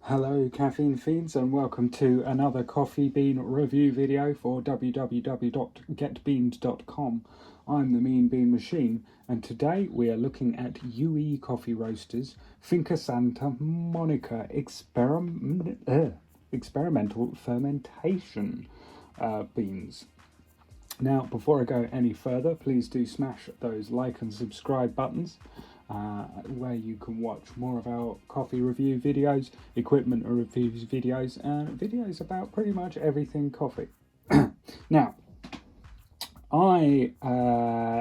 Hello caffeine fiends and welcome to another coffee bean review video for www.getbeans.com. I'm the Mean Bean Machine and today we are looking at UE Coffee Roasters Finca Santa Monica experimental fermentation beans. Now, before I go any further, please do smash those like and subscribe buttons where you can watch more of our coffee review videos, equipment reviews videos, and videos about pretty much everything coffee. Now, I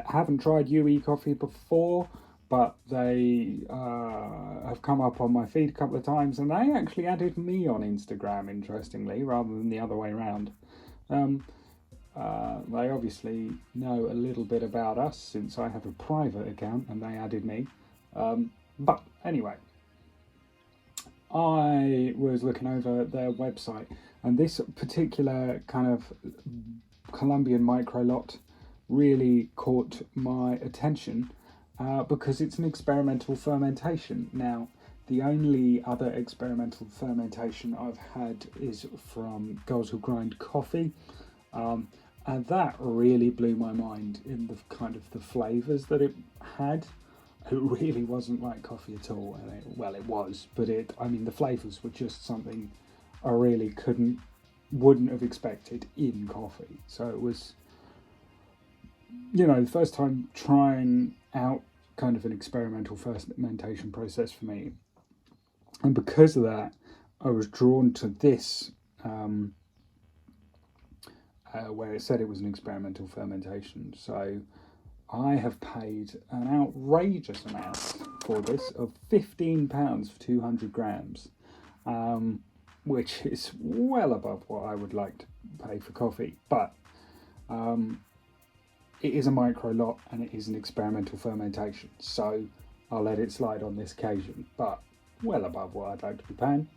haven't tried UE coffee before, but they have come up on my feed a couple of times, and they actually added me on Instagram, interestingly, rather than the other way around. They obviously know a little bit about us since I have a private account and they added me. But anyway, I was looking over their website and this particular kind of Colombian micro lot really caught my attention because it's an experimental fermentation. Now, the only other experimental fermentation I've had is from Girls Who Grind Coffee. And that really blew my mind in the kind of the flavours that it had. It really wasn't like coffee at all. And it was, but the flavours were just something I really wouldn't have expected in coffee. So it was, the first time trying out kind of an experimental fermentation process for me. And because of that, I was drawn to this. Where it said it was an experimental fermentation. So I have paid an outrageous amount for this of £15 for 200 grams, which is well above what I would like to pay for coffee. But it is a micro lot and it is an experimental fermentation. So I'll let it slide on this occasion, but well above what I'd like to be paying.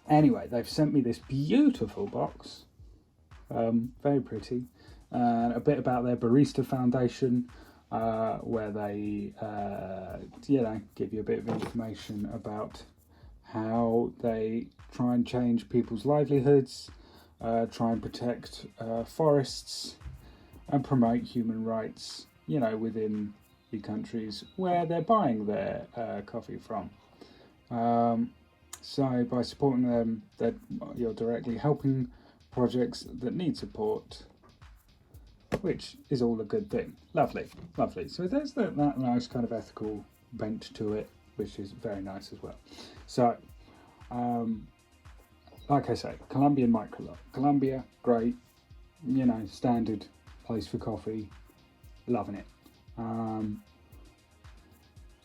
Anyway, they've sent me this beautiful box, very pretty, and a bit about their Barista Foundation, where they, give you a bit of information about how they try and change people's livelihoods, try and protect forests, and promote human rights, within the countries where they're buying their coffee from. So by supporting them, you're directly helping projects that need support, which is all a good thing. Lovely, lovely. So there's that nice kind of ethical bent to it, which is very nice as well. So, like I say, Colombian microlot. Colombia, great, standard place for coffee. Loving it.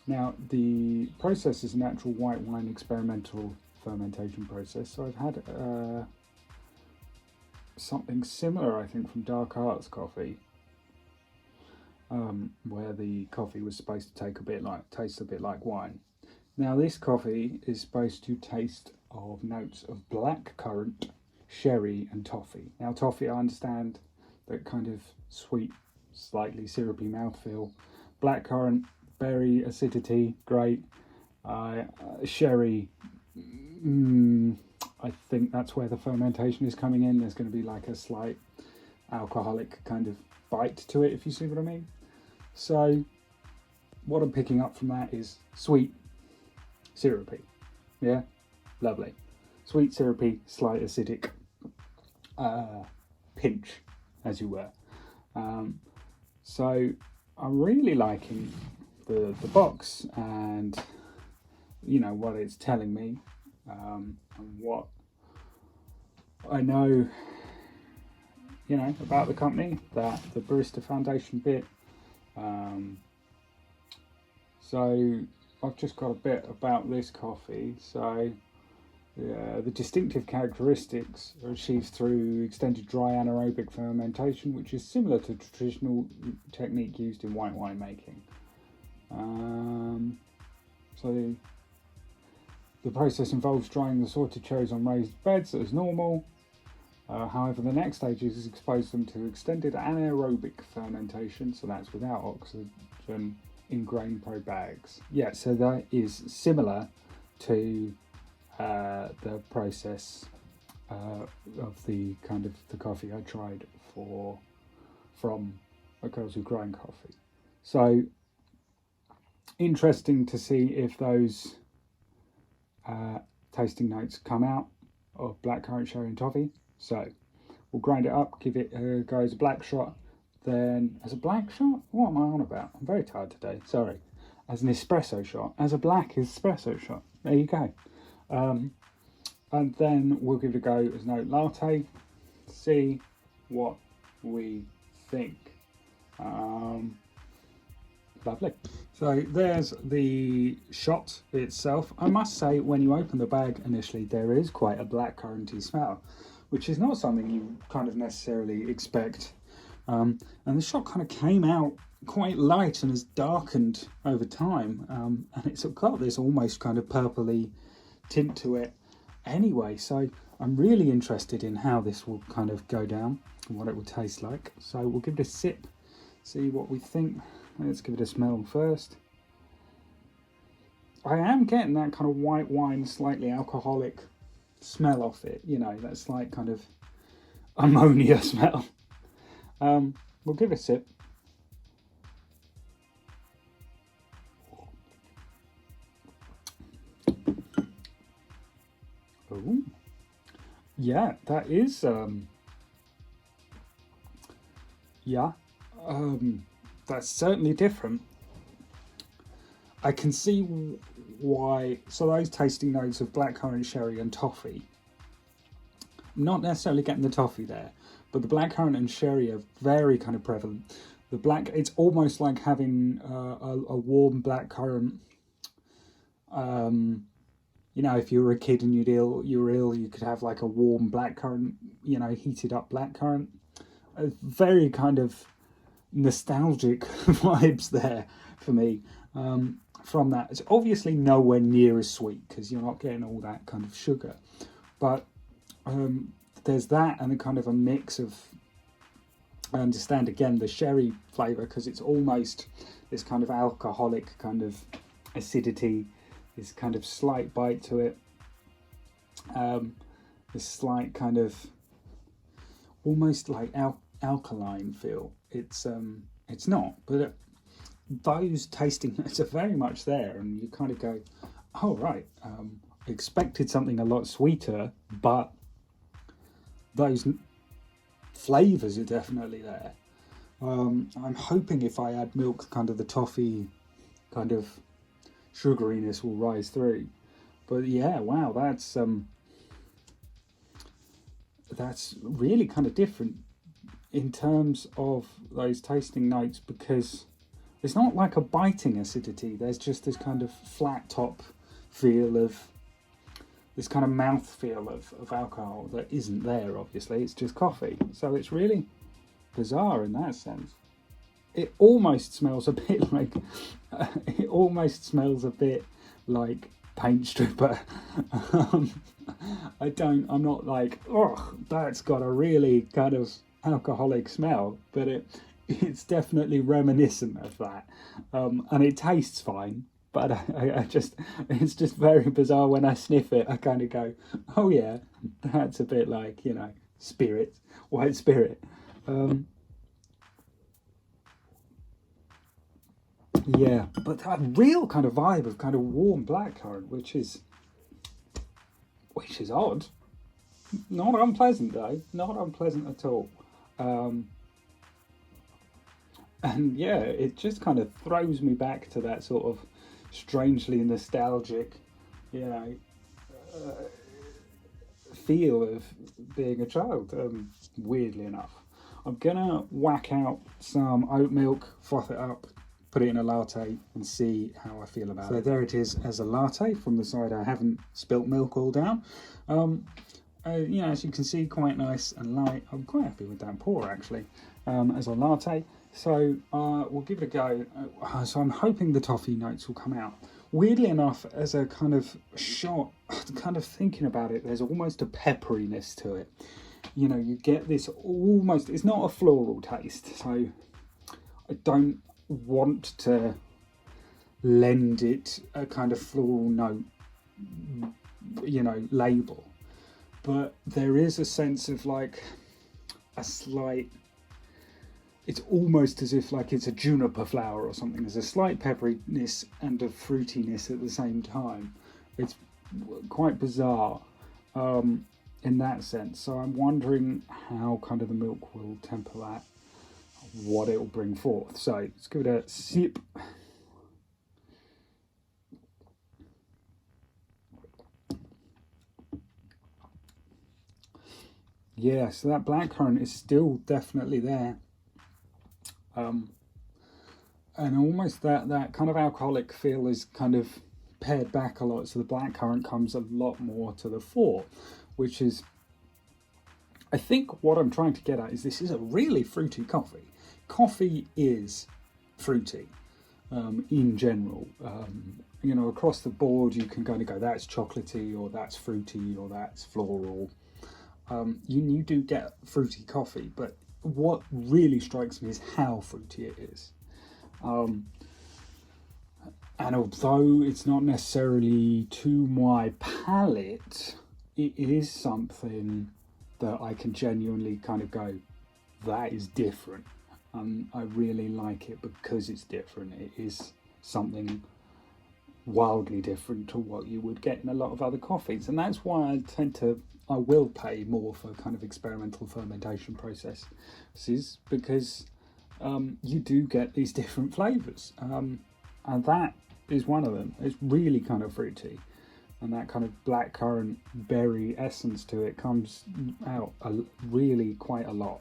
Now, the process is a natural white wine experimental fermentation process. So I've had something similar, I think, from Dark Arts Coffee, where the coffee was supposed to taste a bit like wine. Now, this coffee is supposed to taste of notes of black currant, sherry, and toffee. Now, toffee, I understand that kind of sweet, slightly syrupy mouthfeel. Black currant, berry acidity, great. Sherry, I think that's where the fermentation is coming in. There's going to be like a slight alcoholic kind of bite to it, if you see what I mean. So what I'm picking up from that is sweet, syrupy. Yeah, lovely. Sweet, syrupy, slight acidic pinch, as you were. So I'm really liking the box and what it's telling me, and what I know about the company, that the Barista Foundation bit. So I've just got a bit about this coffee. So the distinctive characteristics are achieved through extended dry anaerobic fermentation, which is similar to traditional technique used in white wine making. So the process involves drying the sorted cherries on raised beds as normal. However, the next stage is expose them to extended anaerobic fermentation, so that's without oxygen, in grain pro bags. Yeah, so that is similar to the process of the kind of the coffee I tried from a Girls Who Grind coffee. So interesting to see if those tasting notes come out of blackcurrant, sherry and toffee. So we'll grind it up, give it a go as a black shot. Then as a black shot, what am I on about? I'm very tired today, sorry. As an espresso shot, as a black espresso shot. There you go. And then we'll give it a go as an oat latte, see what we think. Lovely. So there's the shot itself. I must say, when you open the bag initially, there is quite a blackcurranty smell, which is not something you kind of necessarily expect. And the shot kind of came out quite light and has darkened over time. And it's got this almost kind of purpley tint to it anyway. So I'm really interested in how this will kind of go down and what it will taste like. So we'll give it a sip, see what we think. Let's give it a smell first. I am getting that kind of white wine, slightly alcoholic smell off it. You know, that slight kind of ammonia smell. We'll give it a sip. Oh, yeah, that is, that's certainly different. I can see why. So those tasting notes of blackcurrant, sherry and toffee, I'm not necessarily getting the toffee there, but the blackcurrant and sherry are very kind of prevalent. The black, it's almost like having a warm blackcurrant. You know, if you were a kid and you were ill, you could have like a warm blackcurrant, you know, heated up blackcurrant. Very kind of nostalgic vibes there for me from that. It's obviously nowhere near as sweet because you're not getting all that kind of sugar, but there's that and a kind of a mix of, I understand again the sherry flavour because it's almost this kind of alcoholic kind of acidity, this kind of slight bite to it, this slight kind of almost like alkaline feel. It's not, but those tasting notes are very much there, and you kind of go, oh right, I expected something a lot sweeter, but those flavours are definitely there. I'm hoping if I add milk, kind of the toffee kind of sugariness will rise through. But yeah, wow, that's really kind of different in terms of those tasting notes, because it's not like a biting acidity. There's just this kind of flat top feel of this kind of mouth feel of alcohol that isn't there, obviously. It's just coffee. So it's really bizarre in that sense. It almost smells a bit like paint stripper. I'm not like, oh, that's got a really kind of alcoholic smell, but it's definitely reminiscent of that. And it tastes fine, but it's just very bizarre when I sniff it. I kind of go, oh yeah, that's a bit like, you know, white spirit. Yeah, but that real kind of vibe of kind of warm blackcurrant, which is odd. Not unpleasant though, not unpleasant at all. And yeah, it just kind of throws me back to that sort of strangely nostalgic, you know, feel of being a child, weirdly enough. I'm gonna whack out some oat milk, froth it up, put it in a latte and see how I feel about it. So there it is as a latte. From the side I haven't spilt milk all down. You know, as you can see, quite nice and light. I'm quite happy with that pour actually, as a latte. So we'll give it a go. So I'm hoping the toffee notes will come out. Weirdly enough, as a kind of shot, kind of thinking about it, there's almost a pepperiness to it. You know, you get this almost, it's not a floral taste, so I don't want to lend it a kind of floral note label, but there is a sense of like a slight. It's almost as if like it's a juniper flower or something. There's a slight pepperiness and a fruitiness at the same time. It's quite bizarre in that sense. So I'm wondering how kind of the milk will temper that, what it will bring forth. So let's give it a sip. Yeah, so that blackcurrant is still definitely there. And almost that kind of alcoholic feel is kind of pared back a lot. So the blackcurrant comes a lot more to the fore, which is, I think what I'm trying to get at is this is a really fruity coffee. Coffee is fruity in general. Across the board, you can kind of go, that's chocolatey, or that's fruity, or that's floral. You do get fruity coffee, but what really strikes me is how fruity it is. And although it's not necessarily to my palate, it is something that I can genuinely kind of go, that is different. I really like it because it's different. It is something wildly different to what you would get in a lot of other coffees. And that's why I will pay more for kind of experimental fermentation processes, because you do get these different flavours. And that is one of them. It's really kind of fruity. And that kind of blackcurrant berry essence to it comes out really quite a lot.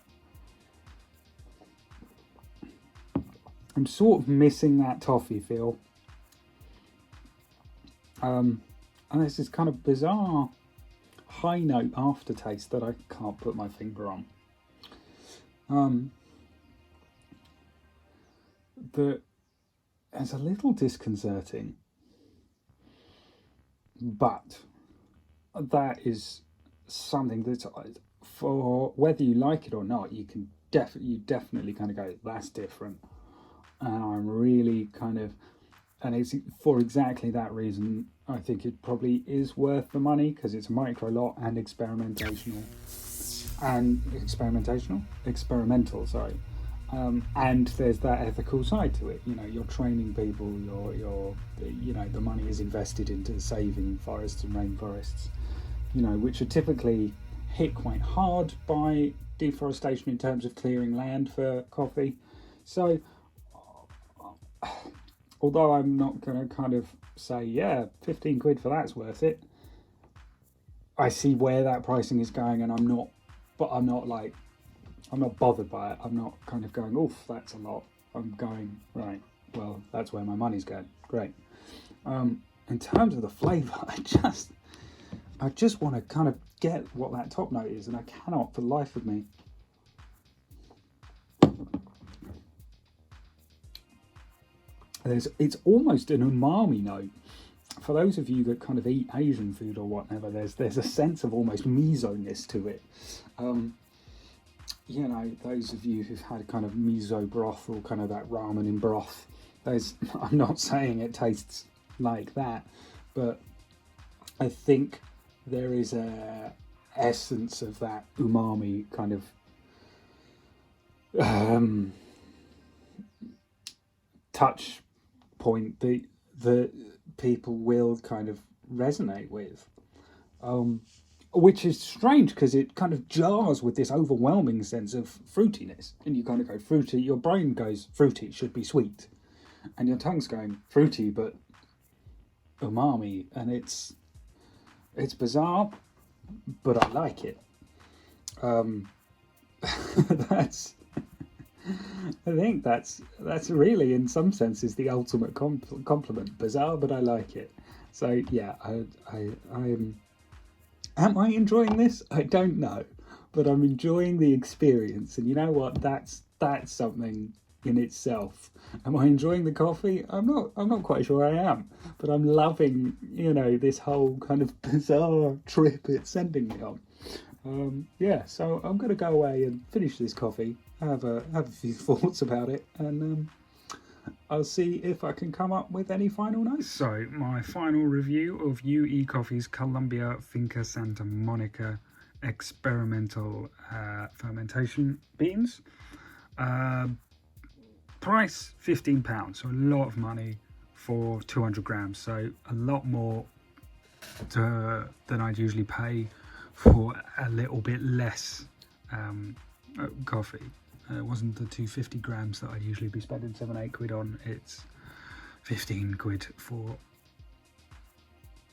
I'm sort of missing that toffee feel. And there's this kind of bizarre high note aftertaste that I can't put my finger on. That is a little disconcerting, but that is something that, for whether you like it or not, you definitely kind of go, that's different. And I'm really and it's for exactly that reason. I think it probably is worth the money, because it's a micro lot and experimental, sorry. And there's that ethical side to it. You're training people. The money is invested into saving forests and rainforests. Which are typically hit quite hard by deforestation in terms of clearing land for coffee. So, although I'm not going to kind of say, yeah, 15 quid for that's worth it, I see where that pricing is going, and I'm not bothered by it. I'm not kind of going, oof, that's a lot. I'm going, right, well, that's where my money's going. Great. In terms of the flavour, I just want to kind of get what that top note is, and I cannot for the life of me. It's almost an umami note. For those of you that kind of eat Asian food or whatever, there's a sense of almost miso-ness to it. Those of you who've had kind of miso broth or kind of that ramen in broth, I'm not saying it tastes like that, but I think there is a essence of that umami kind of touch point that people will kind of resonate with, which is strange because it kind of jars with this overwhelming sense of fruitiness, and you kind of go fruity, your brain goes fruity, it should be sweet, and your tongue's going fruity but umami, and it's bizarre, but I like it. I think that's really, in some senses, the ultimate compliment. Bizarre, but I like it. So yeah, I'm. Am I enjoying this? I don't know, but I'm enjoying the experience. And you know what? That's something in itself. Am I enjoying the coffee? I'm not quite sure I am, but I'm loving this whole kind of bizarre trip it's sending me on. So I'm going to go away and finish this coffee, have a few thoughts about it, and I'll see if I can come up with any final notes. So my final review of UE Coffee's Colombia Finca Santa Monica experimental fermentation beans. Price £15, so a lot of money for 200 grams, so a lot more than I'd usually pay for a little bit less coffee. It wasn't the 250 grams that I'd usually be spending 7-8 quid on. It's 15 quid for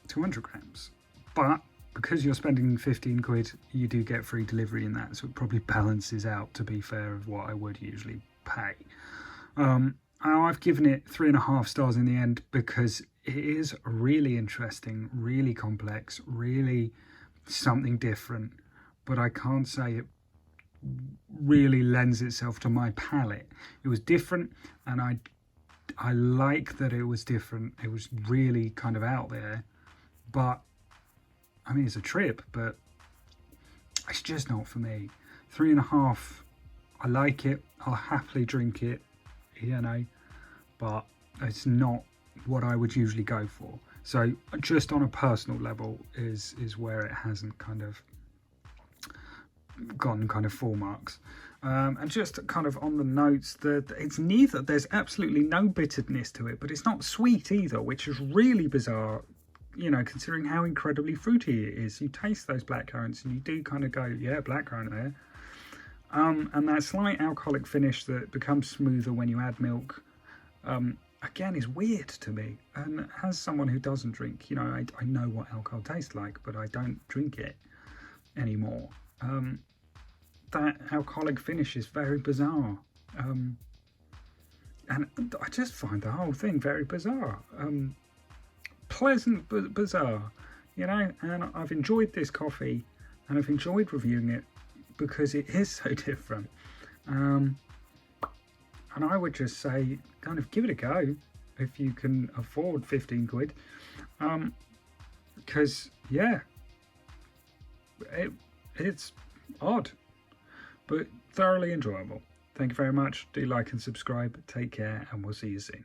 200 grams. But because you're spending 15 quid, you do get free delivery in that, so it probably balances out, to be fair, of what I would usually pay. I've given it 3.5 stars in the end because it is really interesting, really complex, really something different, but I can't say it really lends itself to my palate. It was different, and I like that it was different. It was really kind of out there, but I mean, it's a trip, but it's just not for me. 3.5, I like it, I'll happily drink it, you know, but it's not what I would usually go for. So just on a personal level is where it hasn't kind of gone kind of full marks. And just kind of on the notes, that it's neither, there's absolutely no bitterness to it, but it's not sweet either, which is really bizarre, you know, considering how incredibly fruity it is. You taste those blackcurrants and you do kind of go, yeah, blackcurrant there. And that slight alcoholic finish that becomes smoother when you add milk, again, is weird to me. And as someone who doesn't drink, you know, I know what alcohol tastes like, but I don't drink it anymore. That alcoholic finish is very bizarre. And I just find the whole thing very bizarre. Pleasant, but bizarre, you know, and I've enjoyed this coffee and I've enjoyed reviewing it because it is so different. And I would just say, kind of give it a go if you can afford 15 quid. Because, yeah, it's odd, but thoroughly enjoyable. Thank you very much. Do like and subscribe. Take care, and we'll see you soon.